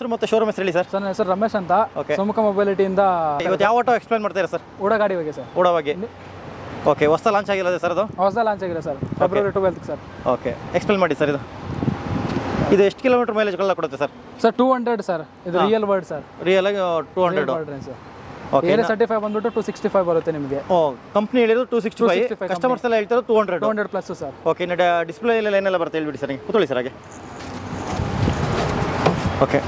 ಹೆಸರು ಮತ್ತು ಶೋರೂಮ್ ಹೆಸರು ಹೇಳಿ ಸರ್. ಸರ್ ನನ್ನ ಹೆಸರು ರಮೇಶ್ ಅಂತ. ಸುಮುಖ ಮೊಬಿಲಿಟಿಯಿಂದ. ಇವತ್ತು ಯಾವ ಆಟೋ ಎಕ್ಸ್ಪ್ಲೈನ್ ಮಾಡ್ತೀರಾ ಸರ್? ಉಡ ಗಾಡಿ ಬಗ್ಗೆ ಸರ್. ಉಡ ಬಗ್ಗೆ. ಓಕೆ, ಹೊಸ ಲಾಂಚ್ ಆಗಿಲ್ಲ ಸರ್ ಅದು? ಹೊಸ ಲಾಂಚ್ ಆಗಿದೆ sir, February 12 sir. Okay, explain ಮಾಡಿ ಸರ್. ಇದು ಎಷ್ಟು ಕಿಲೋಮೀಟರ್ ಮೈಲೇಜ್ಗಳನ್ನ ಕೊಡುತ್ತೆ ಸರ್? Sir 200 sir. ಇದು ರಿಯಲ್ ವರ್ಡ್ ಸರ್. ರಿಯಲ್ ಆಗಿ 200 ಸರ್. ಓಕೆ, ಏರ್ ಸರ್ಟಿಫೈ ಬಂದ್ಬಿಟ್ಟು 265 ಬರುತ್ತೆ ನಿಮಗೆ. ಕಂಪ್ನಿ ಹೇಳಿದ್ರು 265, ಕಸ್ಟಮರ್ಸ್ ಎಲ್ಲ ಹೇಳ್ತಾರೆ 200 ಪ್ಲಸ್ ಸರ್. ಓಕೆ, ಇನ್ನು ಡಿಸ್ಪ್ಲೇ ಎಲ್ಲ ಏನೆಲ್ಲ ಬರುತ್ತೆ ಹೇಳ್ಬಿಡಿ ಸರ್. ಕೂತ್ಕೊಳ್ಳಿ ಸರ್ ಹಾಗೆ. ಓಕೆ,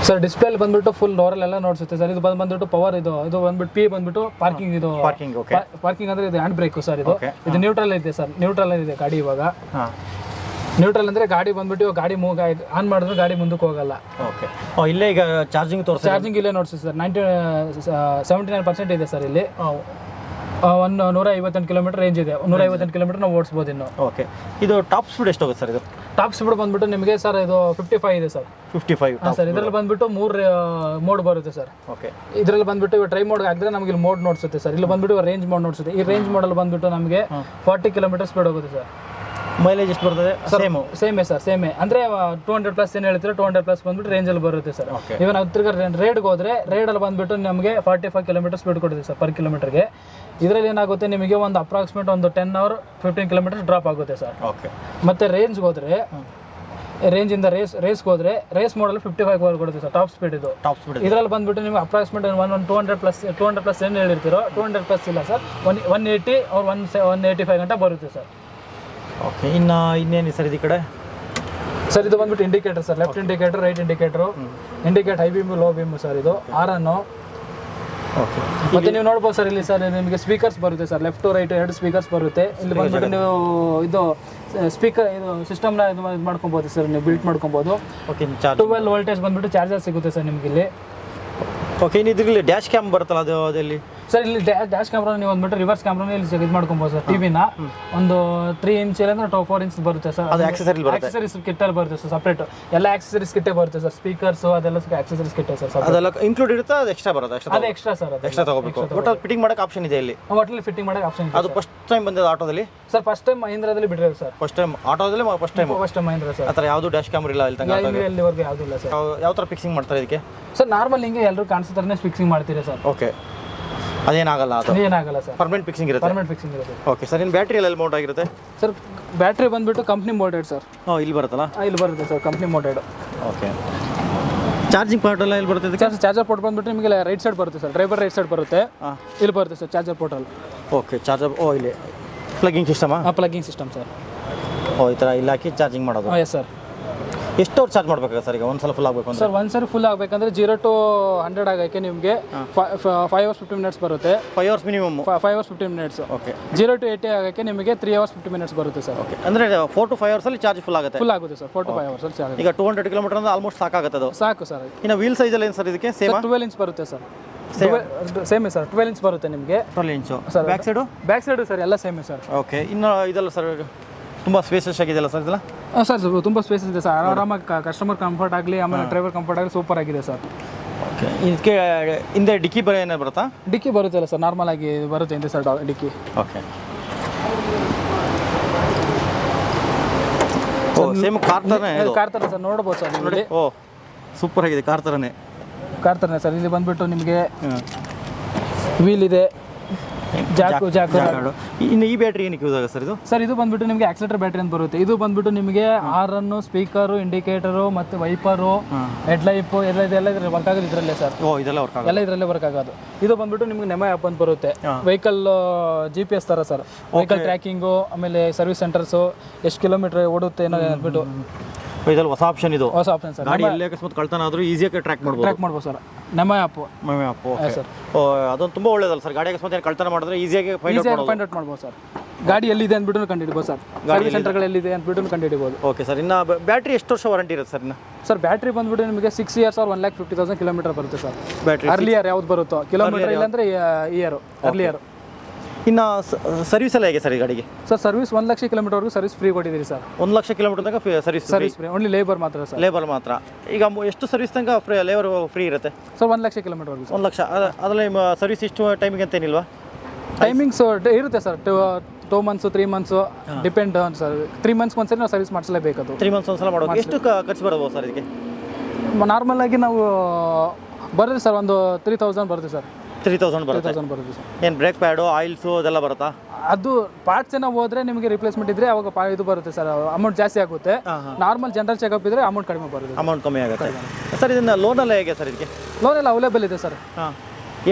ಸರ್ ಡಿಸ್ಪ್ಲೇ ಬಂದ್ಬಿಟ್ಟು ಫುಲ್ ಡೋರಲ್ ಎಲ್ಲ ನೋಡ್ಸುತ್ತೆ ಸರ್. ಇದು ಬಂದ್ಬಿಟ್ಟು ಪವರ್, ಇದು ಬಂದ್ಬಿಟ್ಟು ಪಿ ಬಂದ್ಬಿಟ್ಟು ಪಾರ್ಕಿಂಗ್. ಇದು ಪಾರ್ಕಿಂಗ್ ಅಂದ್ರೆ ಇದು ಹ್ಯಾಂಡ್ ಬ್ರೇಕ್ ಸರ್. ಇದು ನ್ಯೂಟ್ರಲ್ ಇದೆ ಸರ್. ನ್ಯೂಟ್ರಲ್ ಇದೆ ಗಾಡಿ ಇವಾಗ. ನ್ಯೂಟ್ರಲ್ ಅಂದ್ರೆ ಗಾಡಿ ಬಂದ್ಬಿಟ್ಟು ಗಾಡಿ ಮೂವ್ ಆನ್ ಮಾಡಿದ್ರೆ ಗಾಡಿ ಮುಂದಕ್ಕೆ ಹೋಗಲ್ಲ. ಓಕೆ, ಇಲ್ಲೇ ಈಗ ಚಾರ್ಜಿಂಗ್ ಇಲ್ಲೇ ನೋಡ್ಸಿ ಸರ್. 79% ಇದೆ ಸರ್ ಇಲ್ಲಿ. 158 ಕಿಲೋಮೀಟರ್ ರೇಂಜ್ ಇದೆ. 158 ಕಿಲೋಮೀಟರ್ ನಾವು ಓಡಿಸ್ಬೋದು ಇನ್ನು. ಓಕೆ, ಇದು ಟಾಪ್ ಸ್ಪೀಡ್ ಎಷ್ಟು ಹೋಗುತ್ತೆ ಸರ್? ಇದು ಟಾಪ್ ಸ್ಪೀಡ್ ಬಂದ್ಬಿಟ್ಟು ನಿಮಗೆ ಸರ್ ಇದು 55 ಇದೆ ಸರ್. 55 ಸರ್. ಇದರಲ್ಲಿ ಬಂದ್ಬಿಟ್ಟು 3 ಮೋಡ್ ಬರುತ್ತೆ ಸರ್. ಓಕೆ, ಇದರಲ್ಲಿ ಬಂದ್ಬಿಟ್ಟು ಟ್ರೈ ಮೋಡ್ ಹಾಕಿದ್ರೆ ನಮಗೆ ಇಲ್ಲಿ ಮೋಡ್ ನೋಡ್ಸುತ್ತೆ ಸರ್. ಇಲ್ಲಿ ಬಂದ್ಬಿಟ್ಟು ರೇಂಜ್ ಮೋಡ್ ನೋಡ್ಸುತ್ತೆ. ಈ ರೇಂಜ್ ಮೋಡಲ್ಲಿ ಬಂದ್ಬಿಟ್ಟು ನಮಗೆ 40 ಕಿಲೋಮೀಟರ್ ಸ್ಪೀಡ್ ಹೋಗುತ್ತೆ ಸರ್. ಮೈಲೇಜ್ ಎಷ್ಟು ಬರ್ತದೆ? ಸೇಮೇ ಸರ್, ಸೇಮೇ ಅಂದ್ರೆ 200 ಪ್ಲಸ್ ಏನು ಹೇಳ್ತೀರಾ, 200 ಪ್ಲಸ್ ಬಂದ್ಬಿಟ್ಟು ರೇಂಜಲ್ಲಿ ಬರುತ್ತೆ ಸರ್. ಇವನ್ ತಿರ್ಗಾ ರೇಡ್ಗೆ ಹೋದ್ರೆ ರೇಡಲ್ಲಿ ಬಂದ್ಬಿಟ್ಟು ನಮಗೆ 45 ಕಿಲೋಮೀಟರ್ ಸ್ಪೀಡ್ ಕೊಡುತ್ತೆ ಸರ್ ಪರ್ ಕಿಲೋಮೀಟರ್ಗೆ. ಇದರಲ್ಲಿ ಏನಾಗುತ್ತೆ ನಿಮಗೆ ಒಂದು ಅಪ್ರಾಕ್ಸಿಮೇಟ್ ಒಂದು 10 hour 15 ಕಿಲೋಮೀಟರ್ ಡ್ರಾಪ್ ಆಗುತ್ತೆ ಸರ್. ಓಕೆ, ಮತ್ತೆ ರೇಂಜ್ಗೆ ಹೋದ್ರೆ ರೇಂಜಿಂದ ರೇಸ್ಗೆ ಹೋದ್ರೆ ರೇಸ್ ಮಾಡಲ್ಲಿ 55 ಕೊಡುತ್ತೆ ಸರ್. ಟಾಪ್ ಸ್ಪೀಡ್ ಇದು. ಇದರಲ್ಲಿ ಬಂದ್ಬಿಟ್ಟು ನಿಮಗೆ ಅಪ್ರಾಕ್ಸಿಮೇಟ್ 200 ಪ್ಲಸ್ ಏನು ಹೇಳಿರ್ತೀರೋ 200 ಪ್ಲಸ್ ಇಲ್ಲ ಸರ್. 180 or 185 ಗಂಟೆ ಬರುತ್ತೆ ಸರ್. ಓಕೆ, ಇನ್ನೇನು ಸರ್ ಈ ಕಡೆ? ಸರ್ ಇದು ಬಂದ್ಬಿಟ್ಟು indicator sir. Left indicator, right indicator, indicate high beam, low beam sir. ಇದು ಆರನ್ನು. ಓಕೆ, ಮತ್ತೆ ನೀವು ನೋಡ್ಬೋದು ಸರ್ ಇಲ್ಲಿ ಸರ್ ನಿಮಗೆ ಸ್ಪೀಕರ್ಸ್ ಬರುತ್ತೆ sir. Left to right 2 speakers ಬರುತ್ತೆ. ಇಲ್ಲಿ ಬಂದ್ಬಿಟ್ಟು ನೀವು ಇದು ಸ್ಪೀಕರ್ ಇದು ಸಿಸ್ಟಮ್ನ ಇದು ಮಾಡ್ಕೊಬೋದು ಸರ್, ನೀವು ಬಿಲ್ಟ್ ಮಾಡ್ಕೊಬೋದು. ಓಕೆ, 12 ವೋಲ್ಟೇಜ್ ಬಂದ್ಬಿಟ್ಟು ಚಾರ್ಜರ್ ಸಿಗುತ್ತೆ ಸರ್ ನಿಮ್ಗೆ ಇಲ್ಲಿ. ಓಕೆ, ಇನ್ನು ಇದರಲ್ಲಿ ಡ್ಯಾಶ್ ಕ್ಯಾಮ್ ಬರುತ್ತಲ್ಲ ಅದು ಅದರಲ್ಲಿ ಸರ್? ಇಲ್ಲಿ ಡ್ಯಾಶ್ ಕ್ಯಾಮ್ರಾ ನೀವು ಬಂದ್ಬಿಟ್ಟು ರಿವರ್ಸ್ ಕ್ಯಾಮ್ರಾನ ಇಲ್ಲಿ ಇದು ಮಾಡ್ಕೊಬೋದು ಸರ್. ಟಿವಿನ ಒಂದು 3 ಇಂಚ್ ಇಲ್ಲ ಅಂದ್ರೆ 4 ಇಂಚ್ ಬರುತ್ತೆ ಸರ್. ಅದು ಆಕ್ಸೆಸರೀಸ್ ಕಿಟ್ಟಲ್ಲಿ ಬರುತ್ತೆ ಸರ್. ಸಪ್ರೇಟ್ ಎಲ್ಲ ಆಕ್ಸೆಸರೀಸ್ ಕಿಟ್ಟೆ ಬರುತ್ತೆ ಸರ್. ಸ್ಪೀಕರ್ಸ್ ಅದೆಲ್ಲ ಆಕ್ಸೆಸರೀಸ್ ಕಿಟ್ಟೆ ಸರ್. ಅದೆಲ್ಲ ಇನ್ಕ್ಲೂಡ್ ಇರುತ್ತೆ, ಅದು ಎಕ್ಸ್ಟ್ರಾ ಬರುತ್ತೆ? ಅದು ಎಕ್ಸ್ಟ್ರಾ ಸರ್. ಅದು ಎಕ್ಸ್ಟ್ರಾ ತಗೋಬೇಕು. ಒಟ್ಟು ಫಿಟ್ಟಿಂಗ್ ಮಾಡಕ್ಕೆ ಆಪ್ಷನ್ ಇದೆ ಇಲ್ಲಿ. ಒಟ್ಟಲ್ಲಿ ಫಿಟ್ಟಿಂಗ್ ಮಾಡಕ್ಕೆ ಆಪ್ಷನ್ ಇದೆ. ಅದು ಫಸ್ಟ್ ಟೈಮ್ ಬಂದಿದೆ ಆಟೋದಲ್ಲಿ ಸರ್? ಫಸ್ಟ್ ಟೈಮ್ ಮಹೀಂದ್ರಾದಲ್ಲಿ ಬಿಟ್ಟಿರೋದು ಸರ್. ಫಸ್ಟ್ ಟೈಮ್ ಆಟೋದಲ್ಲಿ ಫಸ್ಟ್ ಟೈಮ್ ಮಹೀಂದ್ರ ಸರ್. ಆ ಥರ ಯಾವುದು ಡ್ಯಾಶ್ ಕ್ಯಾಮ್ರಾ ಇಲ್ಲ ಇಲ್ಲಿ ತನಕ? ಇಲ್ಲಿವರೆಗೂ ಯಾವುದೂ ಇಲ್ಲ ಸರ್. ಯಾವ ಥರ ಫಿಕ್ಸಿಂಗ್ ಮಾಡ್ತಾರೆ ಇದಕ್ಕೆ ಸರ್? ನಾರ್ಮಲ್ ಹಿಂಗೆ ಎಲ್ಲರೂ ಕಾಣಿಸೋ ಥರನೇ ಫಿಕ್ಸಿಂಗ್ ಮಾಡ್ತೀರಾ ಸರ್. ಓಕೆ, ಅದೇನಾಗಲ್ಲ? ಅದು ಏನಾಗಲ್ಲ ಸರ್. ಪರ್ಮನೆಂಟ್ ಫಿಕ್ಸಿಂಗ್ ಇರುತ್ತೆ. ಓಕೆ ಸರ್, ಇನ್ನು ಬ್ಯಾಟ್ರಿ ಎಲ್ಲ ಮೌಂಟ್ ಆಗಿರುತ್ತೆ ಸರ್? ಬ್ಯಾಟ್ರಿ ಬಂದ್ಬಿಟ್ಟು ಕಂಪ್ನಿ ಮೋಟೆಡ್ ಸರ್. ಇಲ್ಲಿ ಬರುತ್ತಲ್ಲ? ಇಲ್ಲಿ ಬರುತ್ತೆ sir, company mounted. Okay, charging part ಎಲ್ಲ ಇಲ್ಲಿ ಬರುತ್ತೆ? ಚಾರ್ಜರ್ ಪೋರ್ಟ್ ಬಂದ್ಬಿಟ್ಟು ನಿಮಗೆ ರೈಟ್ ಸೈಡ್ ಬರುತ್ತೆ ಸರ್. ಡ್ರೈವರ್ ರೈಟ್ ಸೈಡ್ ಬರುತ್ತೆ. ಇಲ್ಲಿ ಬರುತ್ತೆ ಸರ್ ಚಾರ್ಜರ್ ಪೋರ್ಟಲ್ಲಿ. ಓಕೆ, ಚಾರ್ಜರ್ ಇಲ್ಲಿ ಪ್ಲಗಿಂಗ್ ಸಿಸ್ಟಮಾ? Plugging system sir. ಈ ಥರ ಇಲ್ಲಿ ಹಾಕಿ ಚಾರ್ಜಿಂಗ್ ಮಾಡೋದು? Yes sir. ಎಷ್ಟು ಅವರ್ ಚಾರ್ಜ್ ಮಾಡಬೇಕಾ ಸರ್? ಈಗ ಒಂದ್ಸಲ ಫುಲ್ ಆಗಬೇಕು ಸರ್? ಒಂದ್ಸರಿ ಫುಲ್ ಆಗಬೇಕಂದ್ರೆ 0 to 100 ಆಗೋಕ್ಕೆ ನಿಮಗೆ 5 hours 50 minutes ಬರುತ್ತೆ. 5 hours minimum? 5 hours 50 minutes. Okay. 0 to 80 ಆಗೋಕ್ಕೆ ನಿಮಗೆ 3 hours 50 minutes ಬರುತ್ತೆ ಸರ್. ಓಕೆ, ಅಂದರೆ 4 to 5 hours ಅಲ್ಲಿ ಚಾರ್ಜ್ ಫುಲ್ ಆಗುತ್ತೆ? ಫುಲ್ ಆಗುತ್ತೆ ಸರ್. 4 to 5 hours ಅಲ್ಲಿ ಚಾರ್ಜ್. ಈಗ 200 ಕಿಲೋಮೀಟರ್ ಅಂದ್ರೆ ಆಲ್ಮೋಸ್ಟ್ ಸಾಕಾಗುತ್ತೆ ಅದು? ಸಾಕು ಸರ್. ಇನ್ನು ವೀಲ್ ಸೈಜ್ ಎಲ್ಲ ಏನು ಸರ್ ಇದಕ್ಕೆ? ಸೇಮ್ 12 ಇಂಚ್ ಬರುತ್ತೆ ಸರ್. ಸೇಮೇ ಸರ್. 12 ಇಂಚ್ ಬರುತ್ತೆ ನಿಮಗೆ. 12 ಇಂಚು ಸರ್. ಬ್ಯಾಕ್ ಸೈಡು ಸರ್ ಎಲ್ಲ ಸೇಮೇ ಸರ್. ಓಕೆ, ಇನ್ನು ಇದೆಲ್ಲ ಸರ್ ತುಂಬ ಸ್ಪೇಸಸ್ ಆಗಿದೆಯಲ್ಲ ಸರ್ ಇದೆಲ್ಲ? ಸರ್ ತುಂಬ ಸ್ಪೇಸ್ ಇದೆ ಸರ್. ಆರಾಮಾಗಿ ಕಸ್ಟಮರ್ ಕಂಫರ್ಟ್ ಆಗಲಿ, ಆಮೇಲೆ ಡ್ರೈವರ್ ಕಂಫರ್ಟ್ ಆಗಲಿ ಸೂಪರ್ ಆಗಿದೆ ಸರ್. ಓಕೆ, ಇದಕ್ಕೆ ಹಿಂದೆ ಡಿಕ್ಕಿ ಏನಾದ್ರು ಬರುತ್ತಾ? ಡಿಕ್ಕಿ ಬರುತ್ತಲ್ಲ ಸರ್, ನಾರ್ಮಲ್ ಆಗಿ ಬರುತ್ತೆ ಹಿಂದೆ ಸರ್ ಡಿಕ್ಕಿ. ಓಕೆ, ಸೇಮ್ ಕಾರ್ ಥರನೇ ಸರ್. ನೋಡ್ಬೋದು ಸರ್ ನೋಡಿ. ಸೂಪರ್ ಆಗಿದೆ, ಕಾರ್ ಥರನೇ ಸರ್. ಇಲ್ಲಿ ಬಂದ್ಬಿಟ್ಟು ನಿಮಗೆ ವೀಲ್ ಇದೆ, ಜಾಕು. ಇನ್ನು ಈ ಬ್ಯಾಟ್ರಿ ಏನಕ್ಕೆ ಯೂಸ್ ಆಗುತ್ತೆ ಸರ್ ಇದು? ಸರ್ ಇದು ಬಂದ್ಬಿಟ್ಟು ನಿಮಗೆ ಆಕ್ಸಿಲೇಟರ್ ಬ್ಯಾಟ್ರಿ ಅಂತ ಬರುತ್ತೆ. ಇದು ಬಂದ್ಬಿಟ್ಟು ನಿಮಗೆ ಹಾರನ್ನು, ಸ್ಪೀಕರು, ಇಂಡಿಕೇಟರು ಮತ್ತೆ ವೈಪರು, ಹೆಡ್ ಲೈಟ್ ಇದೆಲ್ಲ ವರ್ಕ್ ಆಗೋದು ಇದರಲ್ಲೇ ಸರ್. ಎಲ್ಲ ಇದರಲ್ಲೇ ವರ್ಕ್ ಆಗೋದು. ಇದು ಬಂದ್ಬಿಟ್ಟು ನಿಮಗೆ ನೆಮ ಆ್ಯಪ್ ಅಂತ ಬರುತ್ತೆ. ವೆಹಿಕಲ್ GPS ಥರ ಸರ್. ವೆಹಿಕಲ್ ಟ್ರ್ಯಾಕಿಂಗು, ಆಮೇಲೆ ಸರ್ವಿಸ್ ಸೆಂಟರ್ಸು, ಎಷ್ಟು ಕಿಲೋಮೀಟರ್ ಓಡುತ್ತೆ ಏನೋ ಅಂದ್ಬಿಟ್ಟು. ಇದರಲ್ಲಿ ಹೊಸ ಆಪ್ಷನ್ ಇದು. ಹೊಸ ಆಪ್ಷನ್ ಸರ್. ಗಾಡಿ ಎಲ್ಲಿ ಅಕಸ್ಮಾತ್ ಕಳ್ತನ ಆದರೂ ಈಸಿಯಾಗಿ ಟ್ರ್ಯಾಕ್ ಮಾಡ್ಬೋದು ಸರ್. ನಮ್ಮ ಆ್ಯಪ್ ಸರ್. ಅದೊಂದು ತುಂಬ ಒಳ್ಳೇದಲ್ಲ ಸರ್. ಗಾಡಿ ಅಕಸ್ಮಾತ್ ಕಳ್ತನ ಮಾಡಿದ್ರೆ ಈಸಿಯಾಗಿ ಫೈಂಡ್ ಔಟ್ ಮಾಡ್ಬೋದು ಸರ್. ಗಾಡಿ ಎಲ್ಲಿದೆ ಅಂದ್ಬಿಟ್ಟು ಕಂಡುಹಿಡಿಬೋದು ಸರ್. ಸರ್ವಿಸ್ ಸೆಂಟರ್ಗಳು ಎಲ್ಲಿದೆ ಅಂದ್ಬಿಟ್ಟು ಕಂಡುಹಿಡಿಬೋದು. Okay sir. ಇನ್ನು ಬ್ಯಾಟ್ರಿ ಎಷ್ಟು ವರ್ಷ ವಾರಂಟಿ ಇರುತ್ತೆ ಸರ್? ಸರ್ ಬ್ಯಾಟ್ರಿ ಬಂದ್ಬಿಟ್ಟು ನಿಮಗೆ 6 years or 1,50,000 ಕಿಲೋಮೀಟರ್ ಬರುತ್ತೆ ಸರ್. ಬ್ಯಾಟ್ರಿ ಅರ್ಲಿಯರ್ ಯಾವ್ದು ಬರುತ್ತೋ, ಕಿಲೋಮೀಟರ್ ಇಲ್ಲಾಂದ್ರೆ ಇಯರ್ ಅರ್ಲಿಯರ್. ಇನ್ನು ಸರ್ವಿಸ್ ಎಲ್ಲ ಹೇಗೆ ಸರ್ ಈ ಗಾಡಿಗೆ? ಸರ್ ಸರ್ವಿಸ್ 1,00,000 ಕಿಲೋಮೀಟರ್ವರೆಗೂ ಸರ್ವಿಸ್ ಫ್ರೀ ಕೊಟ್ಟಿದ್ದೀರಿ ಸರ್. 1,00,000 ಕಿಲೋಮೀಟರ್ ತನಕ ಸರ್ವಿಸ್ ಫ್ರೀ. ಓನ್ಲಿ ಲೇಬರ್ ಮಾತ್ರ ಸರ್. ಲೇಬರ್ ಮಾತ್ರ. ಈಗ ಎಷ್ಟು ಸರ್ವಿಸ್ ತನಕ ಲೇಬರ್ ಫ್ರೀ ಇರುತ್ತೆ ಸರ್? 1,00,000 ಕಿಲೋಮೀಟರ್ವರೆಗೂ. 1,00,000. ಅದರಲ್ಲಿ ಸರ್ವಿಸ್ ಇಷ್ಟು ಟೈಮಿಗೆ ಅಂತ ಏನಿಲ್ವಾ? ಟೈಮಿಂಗ್ಸ್ ಇರುತ್ತೆ sir. 2 months 3 months depend sir. 3 months ಒಂದ್ಸರಿ ನಾವು ಸರ್ವಿಸ್ ಮಾಡಿಸಲೇಬೇಕು. ಅದು 3 months ಒಂದ್ಸಲ ಮಾಡೋದು ಎಷ್ಟು ಖರ್ಚು ಬರ್ಬೋದು ಸರ್ ಇದಕ್ಕೆ? ನಾರ್ಮಲ್ ಆಗಿ ನಾವು ಬರುತ್ತೆ ಸರ್, ಒಂದು 3000 ಬರುತ್ತೆ ಸರ್. 3000 ಬರುತ್ತೆ. 3000 ಬರುತ್ತೆ ಸರ್. ಏನು ಬ್ರೇಕ್ ಪ್ಯಾಡು ಆಯಿಲ್ಸು ಅದೆಲ್ಲ ಬರುತ್ತಾ? ಅದು ಪಾರ್ಟ್ಸ್ ಏನೋ ಹೋದ್ರೆ ನಿಮಗೆ ರಿಪ್ಲೇಸ್ಮೆಂಟ್ ಇದ್ರೆ ಅವಾಗ ಇದು ಬರುತ್ತೆ ಸರ್, ಅಮೌಂಟ್ ಜಾಸ್ತಿ ಆಗುತ್ತೆ. ನಾರ್ಮಲ್ ಜನರಲ್ ಚೆಕಪ್ ಇದ್ರೆ ಅಮೌಂಟ್ ಕಡಿಮೆ ಬರುತ್ತೆ. ಅಮೌಂಟ್ ಕಮ್ಮಿ ಆಗುತ್ತೆ ಸರ್. ಇದನ್ನು ಲೋನೆಲ್ಲ ಹೇಗೆ ಸರ್ ಇದಕ್ಕೆ? ಲೋನ್ ಎಲ್ಲ ಅವೈಲೇಬಲ್ ಇದೆ ಸರ್. ಹಾಂ,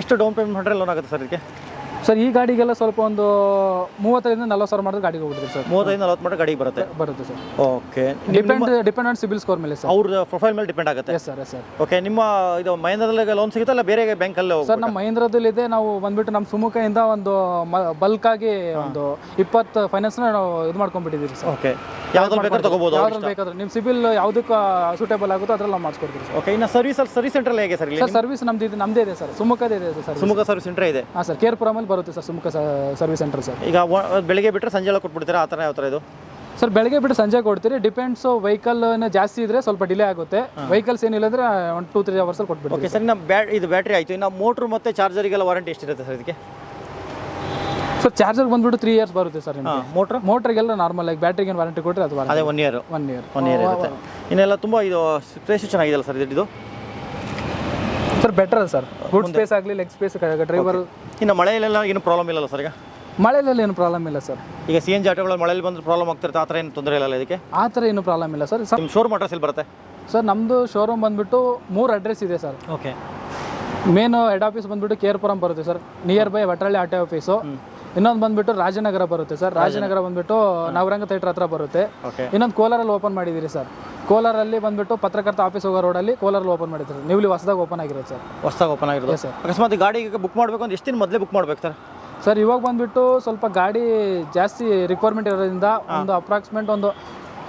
ಎಷ್ಟು ಡೌನ್ ಪೇಮೆಂಟ್ ಮಾಡಿದ್ರೆ ಲೋನ್ ಆಗುತ್ತೆ ಸರ್ ಇದಕ್ಕೆ? ಸರ್ ಈ ಗಾಡಿಗೆಲ್ಲ ಸ್ವಲ್ಪ ಒಂದು 30,000-40,000 ಮಾಡಿದ್ರೆ ಗಾಡಿಗೆ ಹೋಗ್ಬಿಡ್ತೀವಿ ಸರ್. 35-40 ಮಾಡಿದ್ರೆ ಗಾಡಿಗೆ ಬರುತ್ತೆ sir. Okay, depend on CIBIL score ಮೇಲೆ ಸರ್. ಅವ್ರ ಪ್ರೊಫೈಲ್ ಮೇಲೆ ಡಿಪೆಂಡ್ ಆಗುತ್ತೆ. Yes sir, yes sir. Okay, ನಿಮ್ಮ ಇದು ಮಹೇಂದ್ರದಲ್ಲಿ ಲೋನ್ ಸಿಗುತ್ತಾ ಇಲ್ಲ ಬೇರೆ ಬ್ಯಾಂಕಲ್ಲೇ? ಸರ್ ನಮ್ಮ ಮಹೇಂದ್ರದಲ್ಲಿ ಇದೆ. ನಾವು ಬಂದ್ಬಿಟ್ಟು ನಮ್ಮ ಸುಮುಖದಿಂದ ಒಂದು ಬಲ್ಕ್ ಆಗಿ ಒಂದು 20 ಫೈನಾನ್ಸ್ನ ನಾವು ಇದು ಮಾಡ್ಕೊಂಡ್ಬಿಟ್ಟಿದ್ದೀವಿ ಸರ್. ಓಕೆ, ಯಾವ್ದ್ರಲ್ಲಿ ಬೇಕಾದ್ರೆ ತಗೋಬೋದು? ಯಾವ್ದ್ರಲ್ಲಿ ಬೇಕಾದ್ರೆ ನಿಮ್ಮ ಸಿಬಿಲ್ ಯಾವುದಕ್ಕೆ ಸೂಟೇಬಲ್ ಆಗುತ್ತೋ ಅದ್ರಲ್ಲಿ ನಾವು ಮಾಡಿಸ್ಕೊಡ್ತೀವಿ ಸರ್. ಓಕೆ, ಇನ್ನು ಸರ್ವಿಸ್ ಸೆಂಟ್ರಲ್ ಹೇಗೆ ಸರ್? ಸರ್ ಸರ್ವಿಸ್ ನಮ್ಮದೇ ಇದೆ ಸರ್, ಸುಮುಖದೇ ಇದೆ ಸರ್. ಸುಮುಖ ಸರ್ವಿಸ್ ಸೆಂಟರ್ ಇದೆ. ಹಾಂ ಸರ್, ಕೇರ್ಪುರಮಲ್ಲಿ ಬರುತ್ತೆ sir Sumukha service centre sir. ಈಗ ಬೆಳಿಗ್ಗೆ ಬಿಟ್ಟರೆ ಸಂಜೆ ಎಲ್ಲ ಕೊಟ್ಬಿಡ್ತೀರಾ, ಆ ಥರ ಯಾವ ಥರ ಇದು? ಸರ್ ಬೆಳಗ್ಗೆ ಬಿಟ್ಟು ಸಂಜೆ ಕೊಡ್ತೀರಿ. ಡಿಪೆಂಡ್ಸ್, ವೆಹಿಕಲ್ ಜಾಸ್ತಿ ಇದ್ರೆ ಸ್ವಲ್ಪ ಡಿಲೇ ಆಗುತ್ತೆ. ವೆಹಿಕಲ್ಸ್ ಏನಿಲ್ಲ ಅಂದ್ರೆ 1-2-3 ಅವರ್ಸಲ್ಲಿ ಕೊಟ್ಬಿಡ್ತೀವಿ. ಓಕೆ ಸರ್, ಇನ್ನು ಇದು ಬ್ಯಾಟ್ರಿ ಆಯಿತು. ಇನ್ನು ಮೋಟ್ರ್ ಮತ್ತು ಚಾರ್ಜರಿಗೆಲ್ಲ ವಾರಂಟಿ ಎಷ್ಟಿರುತ್ತೆ ಸರ್ ಇದಕ್ಕೆ? ಸರ್ ಚಾರ್ಜರ್ ಬಂದ್ಬಿಟ್ಟು 3 years ಬರುತ್ತೆ ಸರ್. ಮೋಟ್ರಿಗೆಲ್ಲ ನಾರ್ಮಲ್ ಆಗಿ ಬ್ಯಾಟ್ರಿಗೆ ಏನು ವಾರಂಟಿ ಕೊಟ್ಟರೆ ಅದು ಅದೇ 1 year. 1 year ಇರುತ್ತೆ. ಇನ್ನೆಲ್ಲ ತುಂಬ ಇದು ಸ್ಪೇಸ್ ಚೆನ್ನಾಗಿದೆಯಲ್ಲ ಸರ್ ಇದು? Sir better sir, good space ಆಗಲಿ ಲೆಗ್ ಸ್ಪೇಸ್ ಡ್ರೈವರ್. ಇನ್ನು ಮಳೆಯಲ್ಲೆಲ್ಲ ಏನು ಪ್ರಾಬ್ಲಮ್ ಇಲ್ಲಲ್ಲ ಸರ್? ಈಗ ಮಳೆಯಲ್ಲಿ ಏನು ಪ್ರಾಬ್ಲಮ್ ಇಲ್ಲ ಸರ್. ಈಗ CNG ಆಟೋಗಳು ಮಳೆಯಲ್ಲಿ ಬಂದ್ರೆ ಪ್ರಾಬ್ಲಮ್ ಆಗ್ತಿರುತ್ತೆ, ಆ ಥರ ಏನು ತೊಂದರೆ ಇಲ್ಲ ಇದಕ್ಕೆ? ಆ ಥರ ಏನು ಪ್ರಾಬ್ಲಮ್ ಇಲ್ಲ ಸರ್. ನಿಮ್ಮ ಶೋರೂಮ್ ಅಡ್ರೆಸ್ ಎಲ್ಲಿ ಬರುತ್ತೆ ಸರ್? ನಮ್ಮದು ಶೋರೂಮ್ ಬಂದ್ಬಿಟ್ಟು 3 ಅಡ್ರೆಸ್ ಇದೆ sir. Okay, main head office ಬಂದ್ಬಿಟ್ಟು ಕೇರ್ಪುರಂ ಬರುತ್ತೆ sir, near by Vatralli auto office. ಇನ್ನೊಂದು ಬಂದ್ಬಿಟ್ಟು ರಾಜನಗರ ಬರುತ್ತೆ ಸರ್. ರಾಜನಗರ ಬಂದ್ಬಿಟ್ಟು ನವರಂಗ ಥಿಯೇಟರ್ ಹತ್ರ ಬರುತ್ತೆ. ಇನ್ನೊಂದು ಕೋಲಾರಲ್ಲಿ ಓಪನ್ ಮಾಡಿದ್ದೀರಿ ಸರ್. ಕೋಲಾರಲ್ಲಿ ಬಂದ್ಬಿಟ್ಟು ಪತ್ರಕರ್ತ ಆಫೀಸ್ ಹೋಗೋ ರೋಡಲ್ಲಿ ಕೋಲಾರಲ್ಲಿ ಓಪನ್ ಮಾಡಿದ್ದಾರೆ. ನೀವು ಹೊಸದಾಗಿ ಓಪನ್ ಆಗಿರೋದು ಸರ್. ಹೊಸದಾಗಿ ಓಪನ್ ಆಗಿರೋದು ಸರ್. ಅಕಸ್ಮಾತ್ ಗಾಡಿಗೆ ಬುಕ್ ಮಾಡಬೇಕು ಅಂದ್ರೆ ಎಷ್ಟು ದಿನ ಮೊದಲೇ ಬುಕ್ ಮಾಡ್ಬೇಕು ಸರ್? ಸರ್ ಇವಾಗ ಬಂದ್ಬಿಟ್ಟು ಸ್ವಲ್ಪ ಗಾಡಿ ಜಾಸ್ತಿ ರಿಕ್ವೈರ್ಮೆಂಟ್ ಇರೋದ್ರಿಂದ ಒಂದು ಅಪ್ರಾಕ್ಸಿಮೇಟ್ ಒಂದು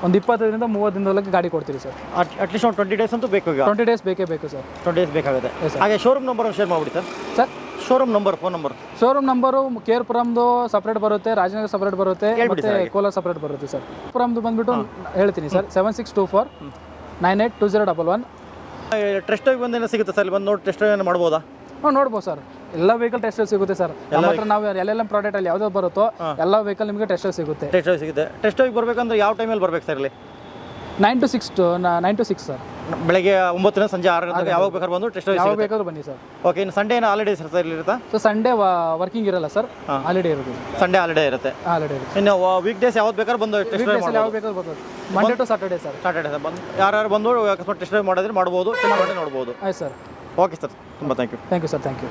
25ರಿಂದ 30 ದಿನದೊಳಗೆ ಗಾಡಿ ಕೊಡ್ತೀರಿ ಸರ್. ಅಟ್ಲೀಸ್ಟ್ ಒಂದು 20 days ಅಂತೂ ಬೇಕು. ಈಗ 20 days ಬೇಕೇ ಬೇಕು ಸರ್. 20 days ಬೇಕಾಗುತ್ತೆ. ಹಾಗೆ ಶೋರೂಮ್ ನಂಬರ್ ಶೇರ್ ಮಾಡಿಬಿಡಿ sir. Sir showroom number, phone number? Showroom number ಕೇರ್ಪುರಮ್ದು ಸಪ್ರೇಟ್ ಬರುತ್ತೆ, ರಾಜನಗರ ಸಪ್ರೇಟ್ ಬರುತ್ತೆ, ಮತ್ತೆ ಕೋಲಾರ ಸಪ್ರೇಟ್ ಬರುತ್ತೆ ಸರ್. ಪುರಮ್ದು ಬಂದ್ಬಿಟ್ಟು ಹೇಳ್ತೀನಿ ಸರ್, 7624982011. ಟೆಸ್ಟ್ ಡ್ರೈವ್ ಬಂದೇನೋ ಸಿಗುತ್ತೆ ಸರ್? ಇಲ್ಲಿ ಬಂದು ನೋಡಿ ಟೆಸ್ಟ್ ಡ್ರೈವ್ ಮಾಡ್ಬೋದಾ? ನೋಡ್ಬೋದು ಸರ್. ಎಲ್ಲ ವೆಹಿಕಲ್ ಟೆಸ್ಟ್ ಸಿಗುತ್ತೆ ಸರ್. ನಮ್ಮ ಹತ್ರ ನಾವು LLM ಪ್ರಾಡಕ್ಟ್ ಅಲ್ಲಿ ಯಾವ್ದು ಬರುತ್ತೋ ಎಲ್ಲ ವೆಹಿಕಲ್ ನಿಮಗೆ ಟೆಸ್ಟ್ ಸಿಗುತ್ತೆ. ಟೆಸ್ಟ್ ಡ್ರೈವ್ ಸಿಗುತ್ತೆ. ಟೆಸ್ಟ್ ಡ್ರೈವ್ ಬರಬೇಕಂದ್ರೆ ಯಾವ ಟೈಮಲ್ಲಿ ಬರ್ಬೇಕು ಸರ್? ಇಲ್ಲಿ 9 to 6 ಸರ್. ಬೆಳಗ್ಗೆ 9ರಿಂದ ಸಂಜೆ 6 ಗಂಟೆಗೆ ಯಾವಾಗ ಬೇಕಾದ್ರೂ ಬಂದು ಟೆಸ್ಟ್ ಡ್ರೈವ್ ಯಾವಾಗ ಬೇಕಾದ್ರೂ ಬನ್ನಿ ಸರ್. ಓಕೆ, ಇನ್ನು ಸಂಡೇ ಏನೋ ಹಾಲಿಡೇಸ್ ಇರುತ್ತೆ ಇರುತ್ತಾ? ಸೊ ಸಂಡೇ ವರ್ಕಿಂಗ್ ಇರಲ್ಲ ಸರ್, ಹಾಲಿಡೇ ಇರುತ್ತೆ. ಸಂಡೇ ಹಾಲಿಡೇ ಇರುತ್ತೆ. ಇನ್ನು ವೀಕ್ ಡೇಸ್ ಯಾವ್ದು ಬೇಕಾದ್ರೂ ಬಂದು ಟೆಸ್ಟ್ ಡ್ರೈವ್ ಯಾವಾಗ ಬೇಕಾದ್ರೂ ಬರ್ಬೋದು. Monday to Saturday sir. Saturday sir ಬಂದು ಯಾರು ಬಂದು ಅಕಸ್ಮಾತ್ ಟೆಸ್ಟ್ ಡ್ರೈವ್ ಮಾಡಿದ್ರೆ ಮಾಡ್ಬೋದು, ನೋಡ್ಬೋದು. ಆಯ್ತು ಸರ್. ಓಕೆ ಸರ್, ತುಂಬ thank you. Thank you sir, thank you.